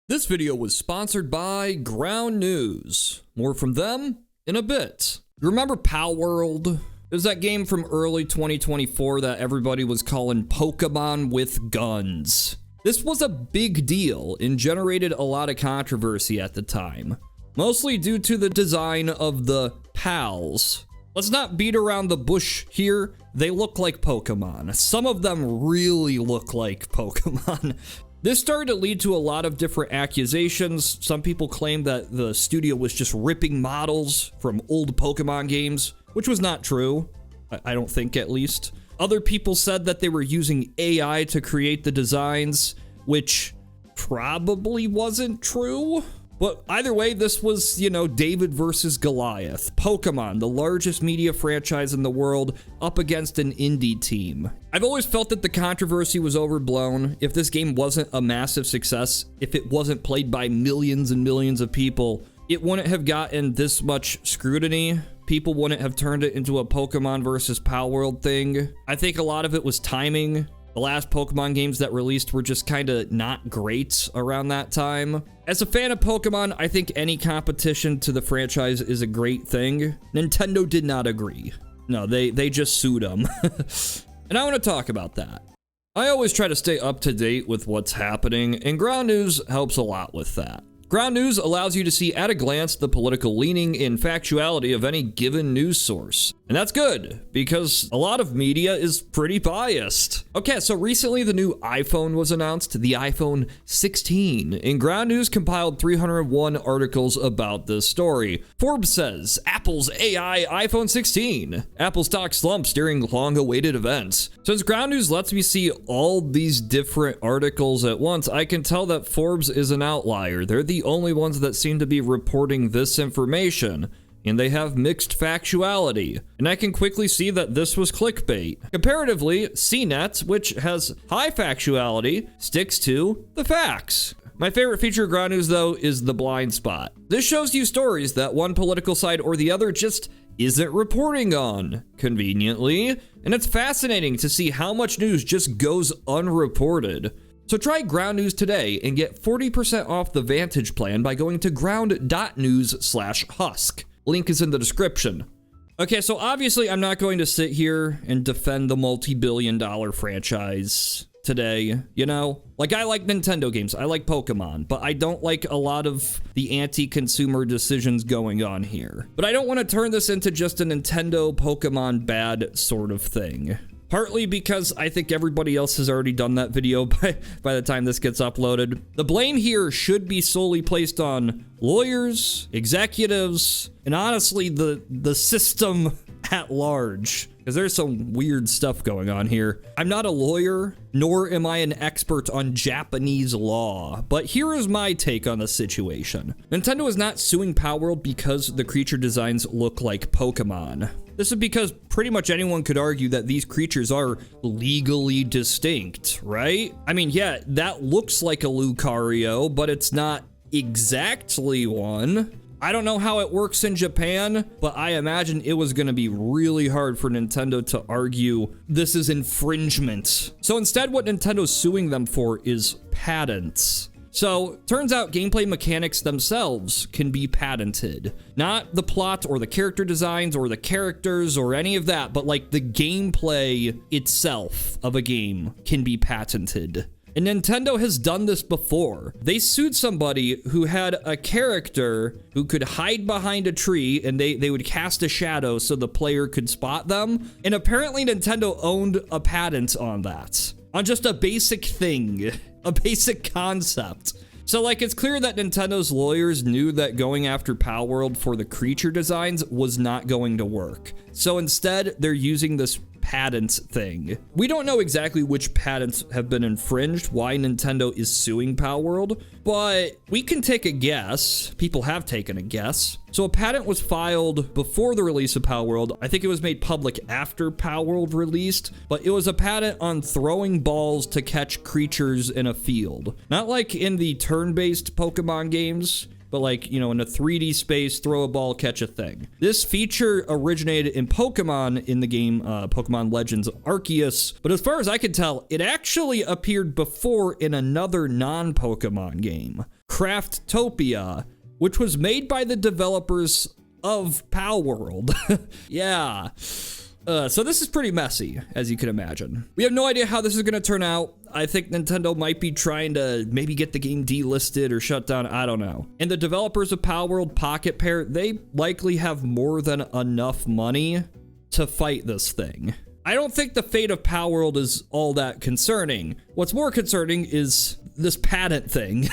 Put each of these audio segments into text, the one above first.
This video was sponsored by Ground News. More from them in a bit. You remember Palworld? It was that game from early 2024 that everybody was calling Pokemon with guns. This was a big deal and generated a lot of controversy at the time, mostly due to the design of the pals. Let's not beat around the bush here. They look like Pokemon. Some of them really look like Pokemon. This started to lead to a lot of different accusations. Some people claimed that the studio was just ripping models from old Pokemon games, which was not true. I don't think, at least. Other people said that they were using AI to create the designs, which probably wasn't true. But either way, this was, David versus Goliath. Pokemon, the largest media franchise in the world, up against an indie team. I've always felt that the controversy was overblown. If this game wasn't a massive success, if it wasn't played by millions and millions of people, it wouldn't have gotten this much scrutiny. People wouldn't have turned it into a Pokemon versus Palworld thing. I think a lot of it was timing. The last Pokemon games that released were just kind of not great around that time. As a fan of Pokemon, I think any competition to the franchise is a great thing. Nintendo did not agree. No, they just sued them. And I want to talk about that. I always try to stay up to date with what's happening, and Ground News helps a lot with that. Ground News allows you to see at a glance the political leaning and factuality of any given news source. And that's good, because a lot of media is pretty biased. Okay, so recently the new iPhone was announced, the iPhone 16, and Ground News compiled 301 articles about this story. Forbes says, Apple's AI iPhone 16. Apple stock slumps during long-awaited events. Since Ground News lets me see all these different articles at once, I can tell that Forbes is an outlier. They're the only ones that seem to be reporting this information, and they have mixed factuality. And I can quickly see that this was clickbait. Comparatively, CNET, which has high factuality, sticks to the facts. My favorite feature of Ground News, though, is the blind spot. This shows you stories that one political side or the other just isn't reporting on, conveniently. And it's fascinating to see how much news just goes unreported. So try Ground News today and get 40% off the Vantage plan by going to ground.news/husk. Link is in the description. Okay, so obviously I'm not going to sit here and defend the multi-billion-dollar franchise today, Like, I like Nintendo games, I like Pokemon, but I don't like a lot of the anti-consumer decisions going on here. But I don't want to turn this into just a Nintendo Pokemon bad sort of thing. Partly because I think everybody else has already done that video by the time this gets uploaded. The blame here should be solely placed on lawyers, executives, and honestly, the system at large, because there's some weird stuff going on here. I'm not a lawyer, nor am I an expert on Japanese law, but here is my take on the situation. Nintendo is not suing Palworld because the creature designs look like Pokemon. This is because pretty much anyone could argue that these creatures are legally distinct, right? I mean, yeah, that looks like a Lucario, but it's not exactly one. I don't know how it works in Japan, but I imagine it was going to be really hard for Nintendo to argue this is infringement. So instead, what Nintendo's suing them for is patents. So, turns out gameplay mechanics themselves can be patented. Not the plot or the character designs or the characters or any of that, but like the gameplay itself of a game can be patented. And Nintendo has done this before. They sued somebody who had a character who could hide behind a tree and they would cast a shadow so the player could spot them. And apparently Nintendo owned a patent on that. On just a basic thing, a basic concept. So like, it's clear that Nintendo's lawyers knew that going after Palworld for the creature designs was not going to work. So instead, they're using this patent thing. We don't know exactly which patents have been infringed, why Nintendo is suing Palworld, but we can take a guess. People have taken a guess. So a patent was filed before the release of Palworld. I think it was made public after Palworld released, but it was a patent on throwing balls to catch creatures in a field. Not like in the turn-based Pokemon games, but like, in a 3D space, throw a ball, catch a thing. This feature originated in Pokemon in the game Pokemon Legends Arceus, but as far as I can tell, it actually appeared before in another non-Pokemon game. Craftopia, which was made by the developers of Palworld. Yeah. So this is pretty messy, as you can imagine. We have no idea how this is going to turn out. I think Nintendo might be trying to maybe get the game delisted or shut down. I don't know. And the developers of Palworld Pocket Pair, they likely have more than enough money to fight this thing. I don't think the fate of Palworld is all that concerning. What's more concerning is this patent thing.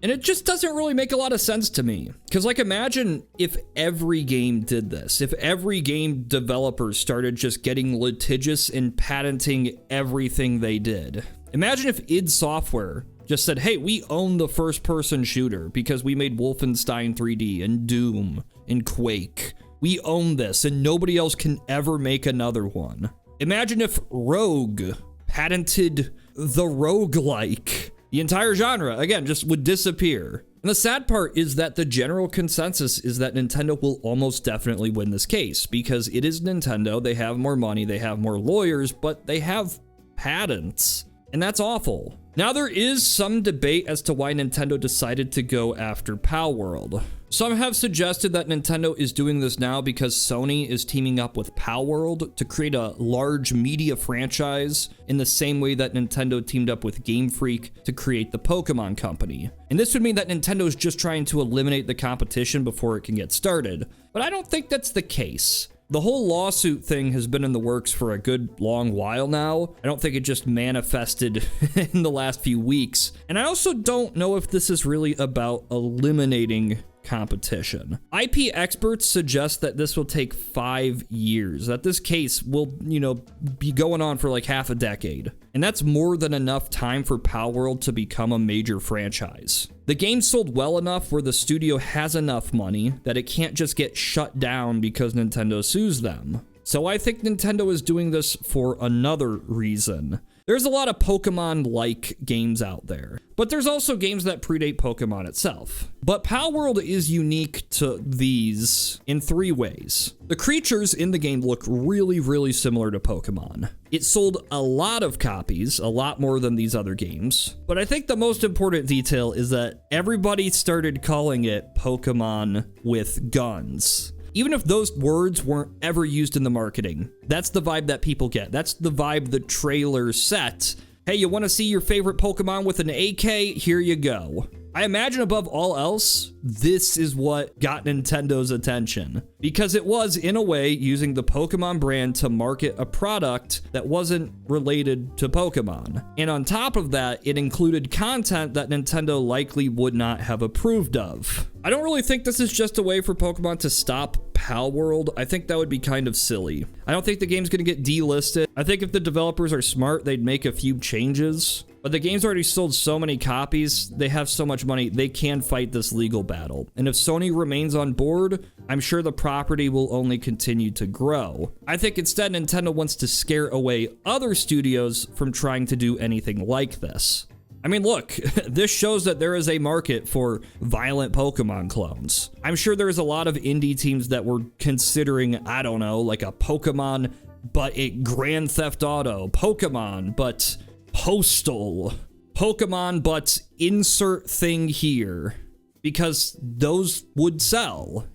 And it just doesn't really make a lot of sense to me. Because, like, imagine if every game did this. If every game developer started just getting litigious and patenting everything they did. Imagine if id Software just said, hey, we own the first-person shooter because we made Wolfenstein 3D and Doom and Quake. We own this and nobody else can ever make another one. Imagine if Rogue patented the roguelike. The entire genre, again, just would disappear. And the sad part is that the general consensus is that Nintendo will almost definitely win this case because it is Nintendo. They have more money, they have more lawyers, but they have patents. And that's awful. Now, there is some debate as to why Nintendo decided to go after Palworld. Some have suggested that Nintendo is doing this now because Sony is teaming up with Palworld to create a large media franchise in the same way that Nintendo teamed up with Game Freak to create the Pokemon Company. And this would mean that Nintendo is just trying to eliminate the competition before it can get started. But I don't think that's the case. The whole lawsuit thing has been in the works for a good long while now. I don't think it just manifested in the last few weeks. And I also don't know if this is really about eliminating competition. IP experts suggest that this will take 5 years, that this case will, be going on for like half a decade. And that's more than enough time for Palworld to become a major franchise. The game sold well enough where the studio has enough money that it can't just get shut down because Nintendo sues them. So I think Nintendo is doing this for another reason. There's a lot of Pokemon-like games out there, but there's also games that predate Pokemon itself. But Palworld is unique to these in 3 ways. The creatures in the game look really, really similar to Pokemon. It sold a lot of copies, a lot more than these other games. But I think the most important detail is that everybody started calling it Pokemon with guns. Even if those words weren't ever used in the marketing, that's the vibe that people get. That's the vibe the trailer set. Hey, you want to see your favorite Pokemon with an AK? Here you go. I imagine above all else, this is what got Nintendo's attention. Because it was, in a way, using the Pokemon brand to market a product that wasn't related to Pokemon. And on top of that, it included content that Nintendo likely would not have approved of. I don't really think this is just a way for Pokemon to stop Palworld. I think that would be kind of silly. I don't think the game's gonna get delisted. I think if the developers are smart, they'd make a few changes. But the game's already sold so many copies, they have so much money, they can fight this legal battle. And if Sony remains on board, I'm sure the property will only continue to grow. I think instead Nintendo wants to scare away other studios from trying to do anything like this. I mean, look, this shows that there is a market for violent Pokemon clones. I'm sure there's a lot of indie teams that were considering, I don't know, like a Pokemon, but a Grand Theft Auto, Pokemon, but Postal, Pokemon, but insert thing here, because those would sell,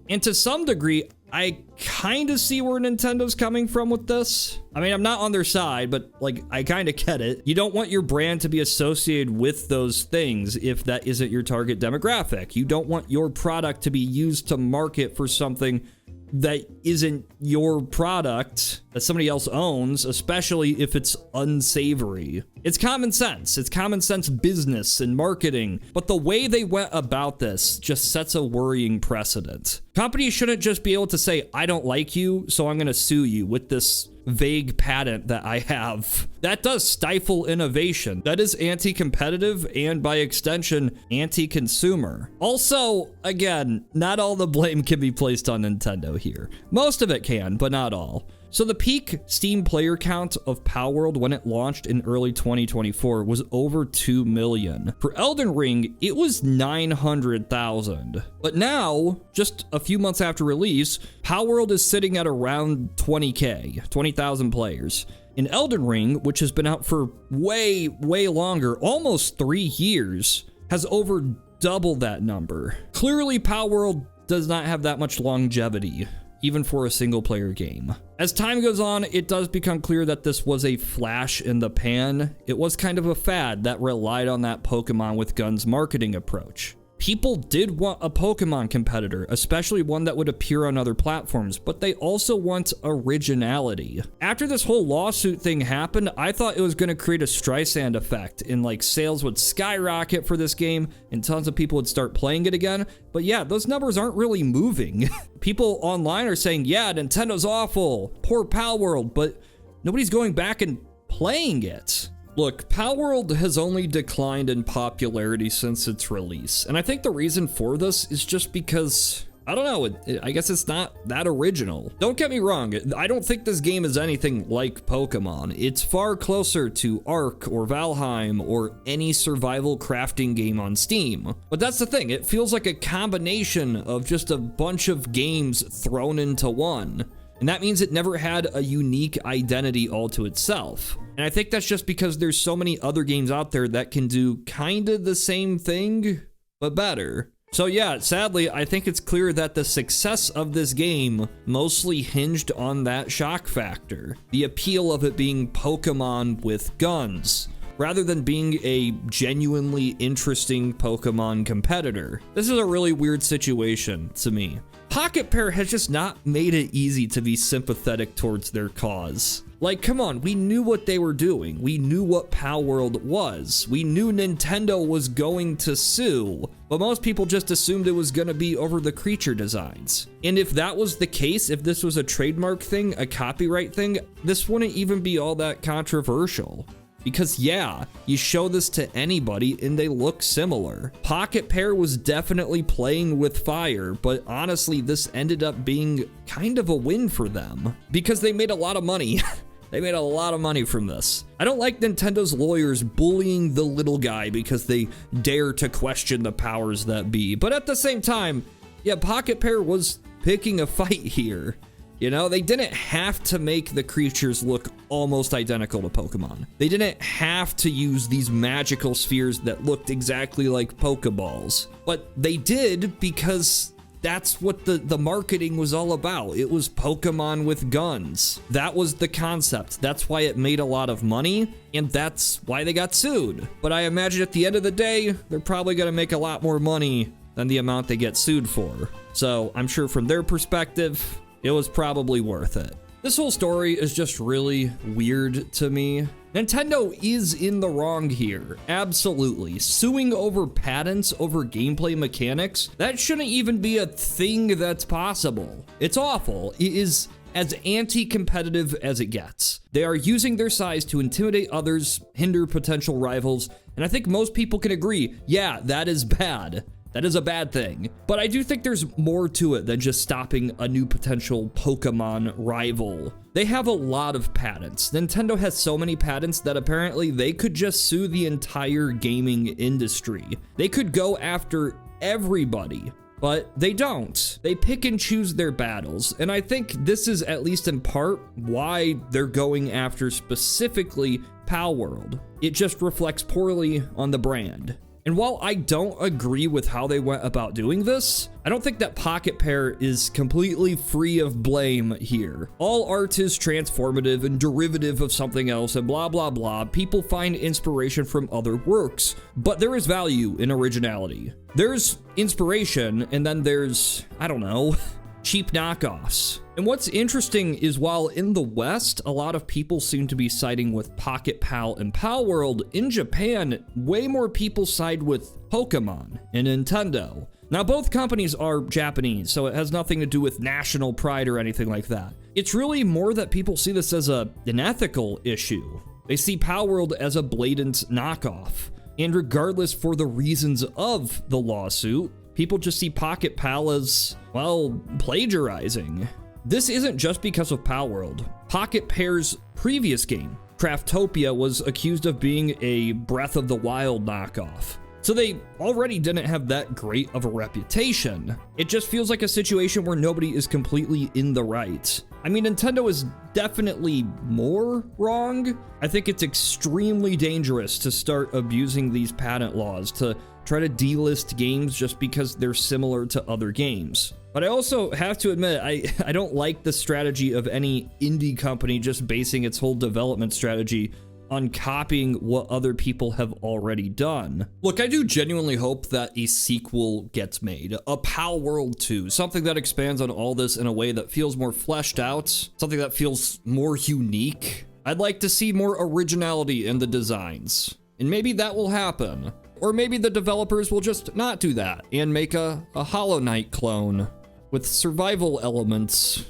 And to some degree, I kind of see where Nintendo's coming from with this. I mean, I'm not on their side, but I kind of get it. You don't want your brand to be associated with those things if that isn't your target demographic. You don't want your product to be used to market for something that isn't your product that somebody else owns, especially if it's unsavory. It's common sense. It's common sense business and marketing. But the way they went about this just sets a worrying precedent. Companies shouldn't just be able to say, I don't like you, so I'm going to sue you with this vague patent that I have. That does stifle innovation. That is anti-competitive and by extension, anti-consumer. Also, again, not all the blame can be placed on Nintendo here. Most of it can, but not all. So the peak Steam player count of Palworld when it launched in early 2024 was over 2 million. For Elden Ring, it was 900,000. But now, just a few months after release, Palworld is sitting at around 20K, 20,000 players. In Elden Ring, which has been out for way longer, almost 3 years, has over double that number. Clearly, Palworld does not have that much longevity, even for a single player game. As time goes on, it does become clear that this was a flash in the pan. It was kind of a fad that relied on that Pokemon with Guns marketing approach. People did want a Pokemon competitor, especially one that would appear on other platforms, but they also want originality. After this whole lawsuit thing happened, I thought it was going to create a Streisand effect and like sales would skyrocket for this game and tons of people would start playing it again. But yeah, those numbers aren't really moving. People online are saying, yeah, Nintendo's awful, poor Palworld, but nobody's going back and playing it. Look, Palworld has only declined in popularity since its release, and I think the reason for this is just because, I don't know, I guess it's not that original. Don't get me wrong, I don't think this game is anything like Pokemon. It's far closer to Ark or Valheim or any survival crafting game on Steam. But that's the thing, it feels like a combination of just a bunch of games thrown into one. And that means it never had a unique identity all to itself. And I think that's just because there's so many other games out there that can do kind of the same thing, but better. So yeah, sadly, I think it's clear that the success of this game mostly hinged on that shock factor. The appeal of it being Pokemon with guns, rather than being a genuinely interesting Pokemon competitor. This is a really weird situation to me. Pocket Pair has just not made it easy to be sympathetic towards their cause. Like, come on, we knew what they were doing. We knew what Palworld was. We knew Nintendo was going to sue, but most people just assumed it was going to be over the creature designs. And if that was the case, if this was a trademark thing, a copyright thing, this wouldn't even be all that controversial. Because yeah, you show this to anybody and they look similar. Pocket Pair was definitely playing with fire, but honestly, this ended up being kind of a win for them because they made a lot of money. They made a lot of money from this. I don't like Nintendo's lawyers bullying the little guy because they dare to question the powers that be. But at the same time, yeah, Pocket Pair was picking a fight here. You know, they didn't have to make the creatures look almost identical to Pokemon. They didn't have to use these magical spheres that looked exactly like Pokeballs. But they did because that's what the marketing was all about. It was Pokemon with guns. That was the concept. That's why it made a lot of money, and that's why they got sued. But I imagine at the end of the day, they're probably gonna make a lot more money than the amount they get sued for. So I'm sure from their perspective, it was probably worth it. This whole story is just really weird to me. Nintendo is in the wrong here, absolutely. Suing over patents over gameplay mechanics, that shouldn't even be a thing that's possible. It's awful. It is as anti-competitive as it gets. They are using their size to intimidate others, hinder potential rivals, and I think most people can agree, yeah, that is bad. That is a bad thing. But I do think there's more to it than just stopping a new potential Pokemon rival. They have a lot of patents. Nintendo has so many patents that apparently they could just sue the entire gaming industry. They could go after everybody, but they don't. They pick and choose their battles. And I think this is at least in part why they're going after specifically Palworld. It just reflects poorly on the brand. And while I don't agree with how they went about doing this, I don't think that Pocket Pair is completely free of blame here. All art is transformative and derivative of something else and blah, blah, blah. People find inspiration from other works, but there is value in originality. There's inspiration, and then there's, I don't know, cheap knockoffs. And what's interesting is while in the West, a lot of people seem to be siding with Pocket Pal and Palworld, in Japan, way more people side with Pokemon and Nintendo. Now, both companies are Japanese, so it has nothing to do with national pride or anything like that. It's really more that people see this as an ethical issue. They see Palworld as a blatant knockoff. And regardless for the reasons of the lawsuit, people just see Pocket Pal as, well, plagiarizing. This isn't just because of Palworld. Pocket Pair's previous game, Craftopia, was accused of being a Breath of the Wild knockoff. So they already didn't have that great of a reputation. It just feels like a situation where nobody is completely in the right. I mean, Nintendo is definitely more wrong. I think it's extremely dangerous to start abusing these patent laws, to try to delist games just because they're similar to other games. But I also have to admit, I don't like the strategy of any indie company just basing its whole development strategy on copying what other people have already done. Look, I do genuinely hope that a sequel gets made, a Palworld 2, something that expands on all this in a way that feels more fleshed out, something that feels more unique. I'd like to see more originality in the designs, and maybe that will happen. Or maybe the developers will just not do that and make a Hollow Knight clone with survival elements.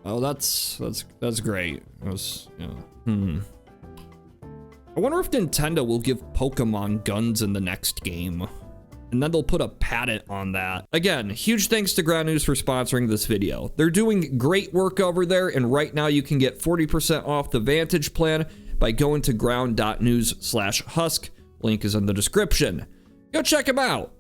Oh, that's great. I wonder if Nintendo will give Pokemon guns in the next game, and then they'll put a patent on that. Again, huge thanks to Ground News for sponsoring this video. They're doing great work over there, and right now you can get 40% off the Vantage plan by going to ground.news/husk. Link is in the description. Go check them out.